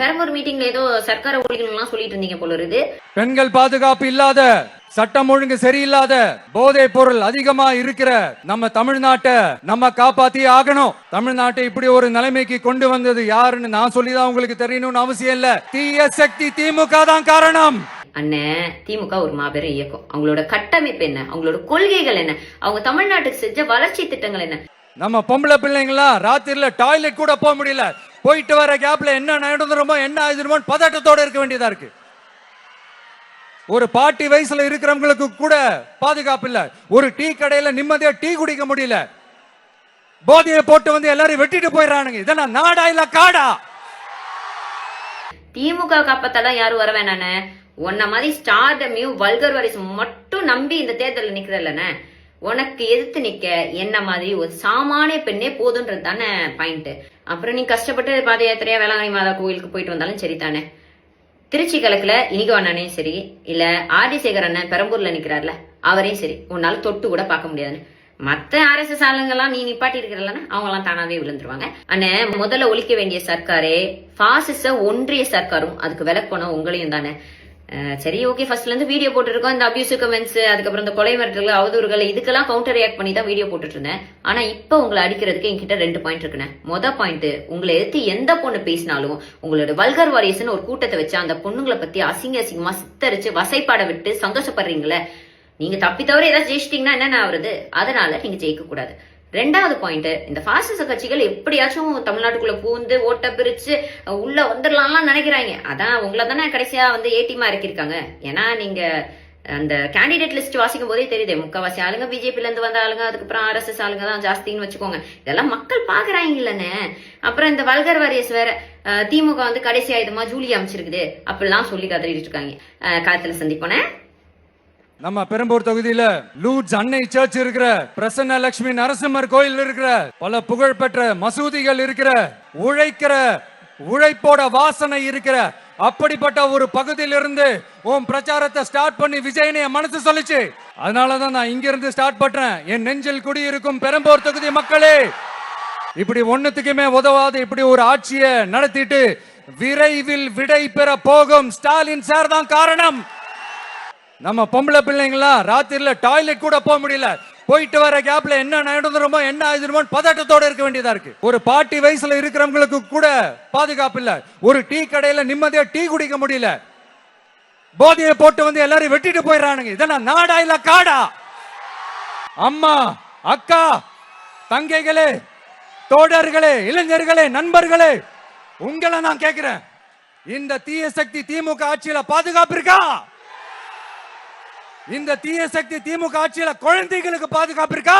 பெரம்பூர் மீட்டிங்ல ஏதோ சர்க்கார ஊழியர்கள்லாம் சொல்லிட்டு இருந்தீங்க போல இருக்கு. பெண்கள் பாதுகாப்பு இல்லாத, சட்டம் ஒழுங்கு சரியில்லாத, போதை பொருள் அதிகமா இருக்கிற நம்ம தமிழ்நாட்டை நம்ம காப்பாத்தி ஆகணும். தமிழ்நாட்டை இப்படி ஒரு நிலைமைக்கு கொண்டு வந்தது யாருன்னு நான் சொல்லிதான் உங்களுக்கு தெரியணும்னு அவசியம் இல்ல. தீய சக்தி திமுக தான் காரணம். அண்ணன், திமுக ஒரு மாபெரும் இயக்கம். அவங்களோட கட்டமைப்பு என்ன, அவங்களோட கொள்கைகள் என்ன, அவங்க தமிழ்நாட்டுக்கு செஞ்ச வளர்ச்சி திட்டங்கள் என்ன? நம்ம பொம்பளை பிள்ளைங்களா ராத்திரில டாய்லெட் கூட போக முடியல. போயிட்டு வர கேப்ல என்ன நடந்துருமோ என்ன ஆயிடுமோ பதட்டத்தோட இருக்க வேண்டியதா இருக்கு. ஒரு பாட்டி வயசுல இருக்கிறவங்களுக்கு கூட பாதுகாப்பு இல்ல. ஒரு டீ கடையில நிம்மதியா டீ குடிக்க முடியல. போதையை போட்டு வந்து எல்லாரும் வெட்டிட்டு போயிடறானுங்க. இதெல்லாம் நாடா இல்ல காடா? திமுக காப்பத்தெல்லாம் யாரும் வர வேணானே. உன்ன மாதிரி ஸ்டார்டமையும் வல்கர் வாரிசு மட்டும் நம்பி இந்த தேர்தலில் நிக்கிறல்லண்ணே. உனக்கு எதிர்த்து நிக்க என்ன மாதிரி ஒரு சாமானிய பெண்ணே போதுன்றது தானே பாயிண்ட். அப்புறம் நீ கஷ்டப்பட்டு பாத யாத்திரையா வேளாங்கண்ணி மாதா கோயிலுக்கு போயிட்டு வந்தாலும் சரி தானே. திருச்சி கலக்குல இனிகோ அண்ணனே சரி, இல்ல ஆர்டி சேகர் அண்ணன் பெரம்பூர்ல நிக்கிறார்ல அவரையும் சரி உன்னால தொட்டு கூட பார்க்க முடியாதுன்னு. மத்த RSS ஆளுங்கெல்லாம் நீ நிப்பாட்டி இருக்கிறல்லன்னா அவங்க எல்லாம் தானாவே விழுந்துருவாங்க. அண்ணன், முதல்ல ஒழிக்க வேண்டிய சர்க்காரே பாசிச ஒன்றிய சர்க்காரும் அதுக்கு விலக்கணும் உங்களையும் தானே. சரி, ஓகே, ஃபர்ஸ்ட்ல இருந்து வீடியோ போட்டுருக்கோம். இந்த அபியூசிவ் கமெண்ட்ஸ், அதுக்கப்புறம் இந்த கொலை மிரட்டல், அவதூறுகள், இதுக்கெல்லாம் கவுண்டர் ரியாக்ட் பண்ணி தான் வீடியோ போட்டுட்டு இருந்தேன். ஆனா இப்ப உங்களை அடிக்கிறதுக்கு என்கிட்ட 2 பாயிண்ட் இருக்குண்ணே. மொத பாயிண்ட், உங்களை எடுத்து எந்த பொண்ணு பேசினாலும் உங்களோட வல்கர் வாரியர்ஸ்னு ஒரு கூட்டத்தை வச்சு அந்த பொண்ணுங்களை பத்தி அசிங்கமா சித்தரிச்சு வசைப்பாட விட்டு சந்தோஷப்படுறீங்களே. நீங்க தப்பி தவிர ஏதாவது ஜெயிச்சிட்டீங்கன்னா என்னென்ன ஆகுறது? அதனால நீங்க ஜெயிக்க கூடாது. 2வது பாயிண்ட், இந்த பாசிச கட்சிகள் எப்படியாச்சும் தமிழ்நாட்டுக்குள்ள பூந்து ஓட்ட பிரிச்சு உள்ள வந்துடலாம்லாம் நினைக்கிறாங்க. அதான் உங்களை தானே கடைசியா வந்து ஏடிமா இறக்கிருக்காங்க. ஏன்னா நீங்க அந்த கேண்டிடேட் லிஸ்ட் வாசிக்கும் போதே தெரியுது, முக்காவாசி ஆளுங்க பிஜேபில இருந்து வந்த ஆளுங்க, அதுக்கப்புறம் RSS ஆளுங்க தான் ஜாஸ்தின்னு வச்சுக்கோங்க. இதெல்லாம் மக்கள் பாக்குறாங்க இல்லன்னு. அப்புறம் இந்த வல்கர் வாரியர்ஸ் வேற திமுக வந்து கடைசி ஆயுதமா ஜூலி அமைச்சிருக்குது அப்படிலாம் சொல்லி கதறிட்டு இருக்காங்க. காலத்துல சந்திப்போனே. நம்ம பெரம்பூர் தொகுதியில லூட்ஸ் அன்னை சர்ச் இருக்கிற, பிரசன்ன லட்சுமி நரசிம்மர் கோயில் இருக்கிற, பல புகழ்பெற்ற மசூதிகள் இருக்கிற, உழைக்கிற உழைப்போட வாசனை இருக்கிற அப்படிப்பட்ட ஒரு பகுதியிலிருந்து உன் பிரச்சாரத்தை ஸ்டார்ட் பண்ணி விஜயனை மனசு சொல்லிச்சு. அதனாலதான் நான் இங்க இருந்து ஸ்டார்ட் பண்றேன். என் நெஞ்சில் குடியிருக்கும் பெரம்பூர் தொகுதி மக்களே, இப்படி ஒண்ணுத்துக்குமே உதவாது இப்படி ஒரு ஆட்சியை நடத்திட்டு விரைவில் விடை பெற போகும் ஸ்டாலின் சார் தான் காரணம். நம்ம பொம்பளை பிள்ளைங்களா ராத்திரில டாய்லெட் கூட போக முடியல. போயிட்டு வர கேப்ல என்ன நடந்துருமோ என்ன ஆயிடுமோ பதட்டத்தோட இருக்க வேண்டியதா இருக்கு. ஒரு பாட்டி வயசுல இருக்கிறவங்களுக்கு கூட பாதுகாப்பு இல்ல. ஒரு டீ கடையில நிம்மதியா டீ குடிக்க முடியல. போதையை போட்டு வந்து எல்லாரும் வெட்டிட்டு போயிடறானுங்க. இதெல்லாம் நாடா இல்ல காடா? அம்மா, அக்கா, தங்கைகளே, தோழர்களே, இளைஞர்களே, நண்பர்களே, உங்களை நான் கேட்கிறேன், இந்த தீய சக்தி திமுக ஆட்சியில பாதுகாப்பு இருக்கா? இந்த தீய சக்தி திமுக ஆட்சியில குழந்தைகளுக்கு பாதுகாப்பு இருக்கா?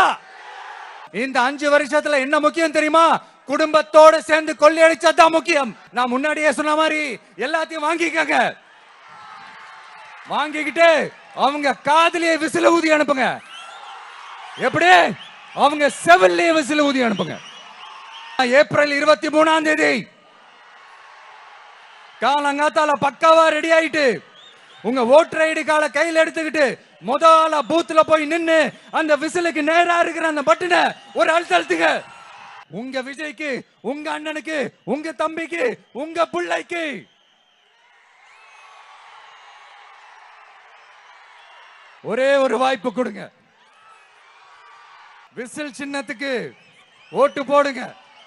இந்த 5 வருஷத்துல என்ன முக்கியம் தெரியுமா? குடும்பத்தோட சேர்ந்து கொள்ளையடிச்சதான் முக்கியம். நான் முன்னாடியே சொன்ன மாதிரி எல்லாத்தையும் வாங்கிக்கங்க. வாங்கிக்கிட்டு அவங்க காதுலயே விசில ஊதி அனுப்புங்க. எப்படி? அவங்க செவிலே விசில ஊதி அனுப்புங்க. ஏப்ரல் 23ஆம் தேதி காலங்காத்தால பக்காவா ரெடி ஆயிட்டு உங்க ஓட்டர் ஐடி கார்டை கையில் எடுத்துக்கிட்டு முதல்ல பூத்துல போய் நின்னு அந்த விசிலுக்கு நேரா இருக்கிற அந்த பட்டனை ஒரு அழுத்துங்க. உங்க விஜய்க்கு, உங்க அண்ணனுக்கு, உங்க தம்பிக்கு, உங்க பிள்ளைக்கு ஒரே ஒரு வாய்ப்பு கொடுங்க. விசில் சின்னத்துக்கு ஓட்டு போடுங்க.